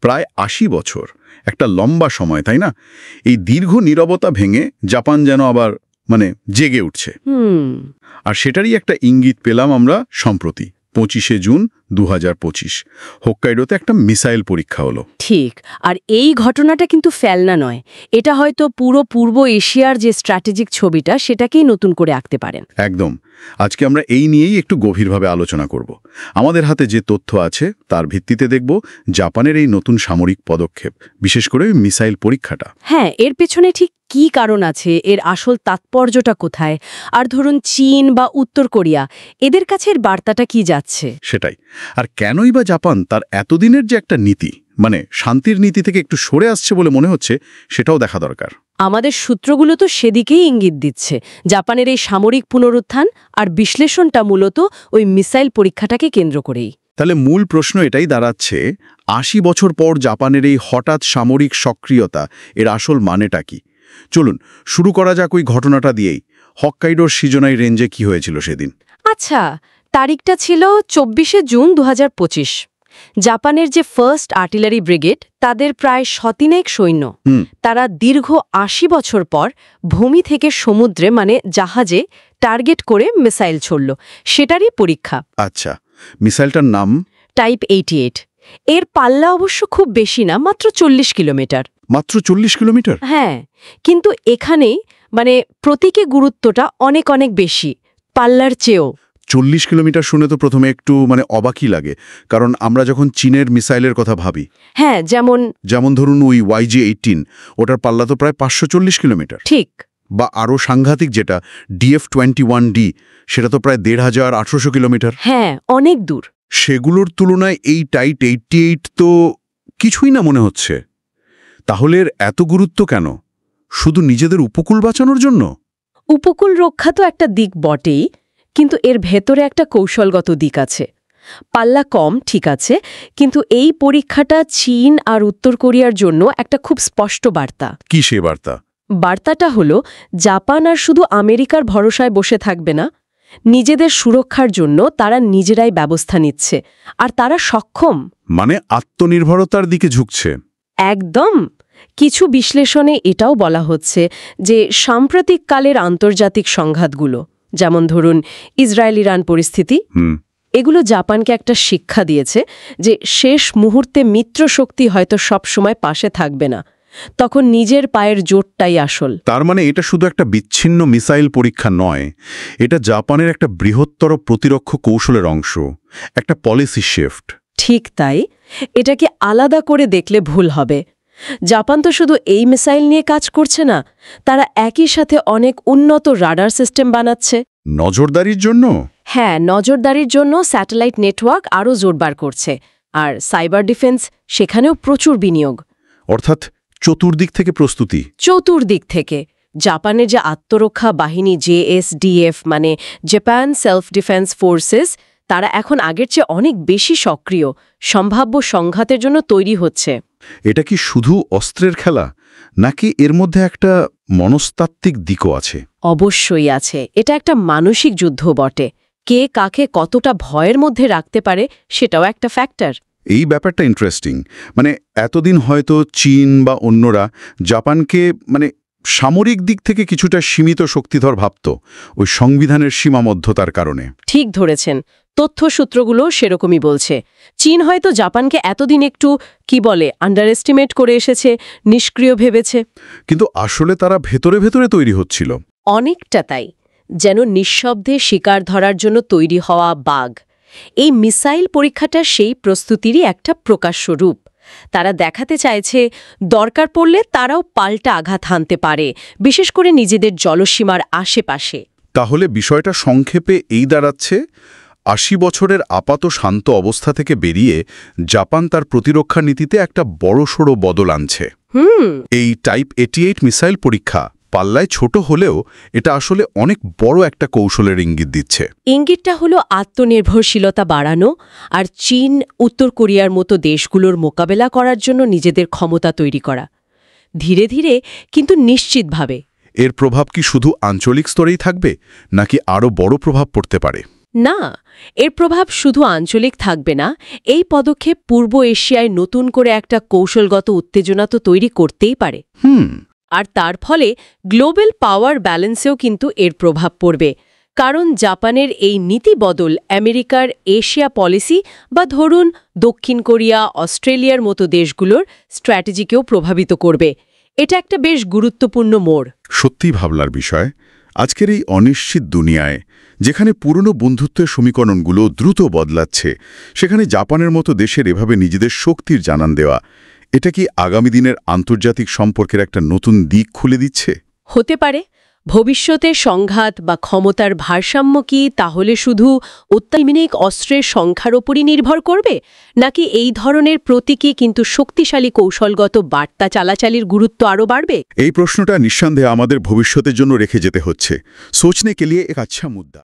প্রায় ৮০ বছর, একটা লম্বা সময়, তাই না? এই দীর্ঘ নীরবতা ভেঙে জাপান যেন আবার জেগে উঠছে। আর সেটারই একটা ইঙ্গিত পেলাম আমরা সম্প্রতি ২৫শে জুন ২০২৫ হোক্কাইডোতে একটা মিসাইল পরীক্ষা হলো। ঠিক, আর এই ঘটনাটা কিন্তু ফেলনা নয়, এটা হয়তো পুরো পূর্ব এশিয়ার যে স্ট্র্যাটেজিক ছবিটা সেটাকেই নতুন করে আঁকতে পারেন। একদম। আজকে আমরা এই নিয়েই একটু গভীরভাবে আলোচনা করব। আমাদের হাতে যে তথ্য আছে তার ভিত্তিতে দেখব জাপানের এই নতুন সামরিক পদক্ষেপ, বিশেষ করে মিসাইল পরীক্ষাটা। হ্যাঁ, এর পেছনে ঠিক কি কারণ আছে, এর আসল তাৎপর্যটা কোথায়, আর ধরুন চীন বা উত্তর কোরিয়া, এদের কাছে এর বার্তাটা কি যাচ্ছে সেটাই। আর কেনই বা জাপান তার এতদিনের যে একটা নীতি, শান্তির নীতি থেকে একটু সরে আসছে বলে মনে হচ্ছে, সেটাও দেখা দরকার। আমাদের সূত্রগুলো তো সেদিকেই ইঙ্গিত দিচ্ছে। জাপানের এই সামরিক পুনরুত্থান আর বিশ্লেষণটা মূলত ওই মিসাইল পরীক্ষাটাকে কেন্দ্র করেই। তাহলে মূল প্রশ্ন এটাই দাঁড়াচ্ছে, ৮০ বছর পর জাপানের এই হঠাৎ সামরিক সক্রিয়তা, এর আসল মানেটা কি? চলুন শুরু করা যাক ওই ঘটনাটা দিয়েই। হক্কাইডোর শিজোনাই রেঞ্জে কি হয়েছিল সেদিন? আচ্ছা, তারিখটা ছিল ২৪শে জুন ২০২৫। জাপানের যে ফার্স্ট আর্টিলারি ব্রিগেড, তাদের প্রায় ১০০ সৈন্য, তারা দীর্ঘ ৮০ বছর পর ভূমি থেকে সমুদ্রে জাহাজে টার্গেট করে মিসাইল ছড়ল। সেটারই পরীক্ষা। আচ্ছা, মিসাইলটার নাম টাইপ 88। এর পাল্লা অবশ্য খুব বেশি না, মাত্র ৪০ কিলোমিটার। মাত্র ৪০ কিলোমিটার? হ্যাঁ, কিন্তু এখানেই প্রতীকে গুরুত্বটা অনেক অনেক বেশি পাল্লার চেয়েও। ৪০ কিলোমিটার শুনে তো প্রথমে একটু অবাকই লাগে, কারণ আমরা যখন চীনের মিসাইলের কথা ভাবি, হ্যাঁ, যেমন ধরুন ওই YJ-18, ওটার পাল্লা তো প্রায় ৫৪০ কিলোমিটার। ঠিক। বা আরও সাংঘাতিক যেটা DF-21D, সেটা তো প্রায় ১,৫০০ কিলোমিটার। হ্যাঁ, অনেক দূর। সেগুলোর তুলনায় এই টাইপ 88 তো কিছুই না মনে হচ্ছে। তাহলে এর এত গুরুত্ব কেন? শুধু নিজেদের উপকূল বাঁচানোর জন্য? উপকূল রক্ষা তো একটা দিক বটেই, কিন্তু এর ভেতরে একটা কৌশলগত দিক আছে। পাল্লা কম, ঠিক আছে, কিন্তু এই পরীক্ষাটা চীন আর উত্তর কোরিয়ার জন্য একটা খুব স্পষ্ট বার্তা। কি সে বার্তা? বার্তাটা হলো, জাপান আর শুধু আমেরিকার ভরসায় বসে থাকবে না। নিজেদের সুরক্ষার জন্য তারা নিজেরাই ব্যবস্থা নিচ্ছে, আর তারা সক্ষম। আত্মনির্ভরতার দিকে ঝুঁকছে। একদম। কিছু বিশ্লেষণে এটাও বলা হচ্ছে যে সাম্প্রতিক কালের আন্তর্জাতিক সংঘাতগুলো, যেমন ধরুন ইসরায়েল ইরান পরিস্থিতি, এগুলো জাপানকে একটা শিক্ষা দিয়েছে যে শেষ মুহূর্তে মিত্র শক্তি হয়তো সব সময় পাশে থাকবে না, তখন নিজের পায়ের জোরটাই আসল। তার এটা শুধু একটা বিচ্ছিন্ন মিসাইল পরীক্ষা নয়, এটা জাপানের একটা বৃহত্তর প্রতিরক্ষা কৌশলের অংশ, একটা পলিসি শিফট। ঠিক তাই। এটাকে আলাদা করে দেখলে ভুল হবে। জাপান তো শুধু এই মিসাইল নিয়ে কাজ করছে না, তারা একই সাথে অনেক উন্নত রাডার সিস্টেম বানাচ্ছে। নজরদারির জন্য? হ্যাঁ, নজরদারির জন্য স্যাটেলাইট নেটওয়ার্ক আরও জোরদার করছে। আর সাইবার ডিফেন্স, সেখানেও প্রচুর বিনিয়োগ। অর্থাৎ চতুর্দিক থেকে প্রস্তুতি। চতুর্দিক থেকে। জাপানের যে আত্মরক্ষা বাহিনী JSDF, Japan self defence forces, তারা এখন আগের চেয়ে অনেক বেশি সক্রিয়, সম্ভাব্য সংঘাতের জন্য তৈরি হচ্ছে। এটা কি শুধু অস্ত্রের খেলা, নাকি এর মধ্যে একটা মনস্তাত্ত্বিক দিকও আছে? অবশ্যই আছে। এটা একটা মানসিক যুদ্ধ বটে। কে কাকে কতটা ভয়ের মধ্যে রাখতে পারে, সেটাও একটা ফ্যাক্টর। এই ব্যাপারটা ইন্টারেস্টিং। এতদিন হয়তো চীন বা অন্যরা জাপানকে সামরিক দিক থেকে কিছুটা সীমিত শক্তিধর ভাবত, ওই সংবিধানের সীমাবদ্ধতার কারণে। ঠিক ধরেছেন। তথ্যসূত্রগুলো সেরকমই বলছে। চীন হয়তো জাপানকে এতদিন একটু আন্ডার এস্টিমেট করে এসেছে, নিষ্ক্রিয় ভেবেছে। কিন্তু আসলে তারা ভেতরে ভেতরে তৈরি হচ্ছিল। অনেকটা তাই, যেন নিঃশব্দে শিকার ধরার জন্য তৈরি হওয়া বাঘ। এই মিসাইল পরীক্ষাটা সেই প্রস্তুতিরই একটা প্রকাশ্য রূপ। তারা দেখাতে চাইছে দরকার পড়লে তারাও পাল্টা আঘাত হানতে পারে, বিশেষ করে নিজেদের জলসীমার আশেপাশে। তাহলে বিষয়টা সংক্ষেপে এই দাঁড়াচ্ছে, ৮০ বছরের আপাত শান্ত অবস্থা থেকে বেরিয়ে জাপান তার প্রতিরক্ষা নীতিতে একটা বড়সড় বদল আনছে। এই টাইপ 88 মিসাইল পরীক্ষা পাল্লায় ছোট হলেও এটা আসলে অনেক বড় একটা কৌশলের ইঙ্গিত দিচ্ছে। ইঙ্গিতটা হলো আত্মনির্ভরশীলতা বাড়ানো আর চীন, উত্তর কোরিয়ার মতো দেশগুলোর মোকাবেলা করার জন্য নিজেদের ক্ষমতা তৈরি করা। ধীরে ধীরে কিন্তু নিশ্চিতভাবে। এর প্রভাব কি শুধু আঞ্চলিক স্তরেই থাকবে, নাকি আরও বড় প্রভাব পড়তে পারে? না, এর প্রভাব শুধু আঞ্চলিক থাকবে না, এই পদক্ষেপ পূর্ব এশিয়ায় নতুন করে একটা কৌশলগত উত্তেজনা তো তৈরি করতেই পারে। আর তার ফলে গ্লোবাল পাওয়ার ব্যালেন্সেও কিন্তু এর প্রভাব পড়বে, কারণ জাপানের এই নীতি বদল আমেরিকার এশিয়া পলিসি বা ধরুন দক্ষিণ কোরিয়া, অস্ট্রেলিয়ার মতো দেশগুলোর স্ট্র্যাটেজিকেও প্রভাবিত করবে। এটা একটা বেশ গুরুত্বপূর্ণ মোড়। সত্যি ভাবনার বিষয়। আজকের এই অনিশ্চিত দুনিয়ায়, যেখানে পুরনো বন্ধুত্বের সমীকরণগুলো দ্রুত বদলাচ্ছে, সেখানে জাপানের মতো দেশের এভাবে নিজেদের শক্তির জানান দেওয়া, এটা কি আগামী দিনের আন্তর্জাতিক সম্পর্কের একটা নতুন দিক খুলে দিচ্ছে? হতে পারে। ভবিষ্যতে সংঘাত বা ক্ষমতার ভারসাম্য কি তাহলে শুধু অত্যাধুনিক অস্ত্রের সংখ্যার ওপরই নির্ভর করবে, নাকি এই ধরনের প্রতীকী কিন্তু শক্তিশালী কৌশলগত বার্তা চালাচালির গুরুত্ব আরও বাড়বে? এই প্রশ্নটা নিঃসন্দেহে আমাদের ভবিষ্যতের জন্য রেখে যেতে হচ্ছে। সোচনে কে লিয়ে এক আচ্ছা মুদ্দা।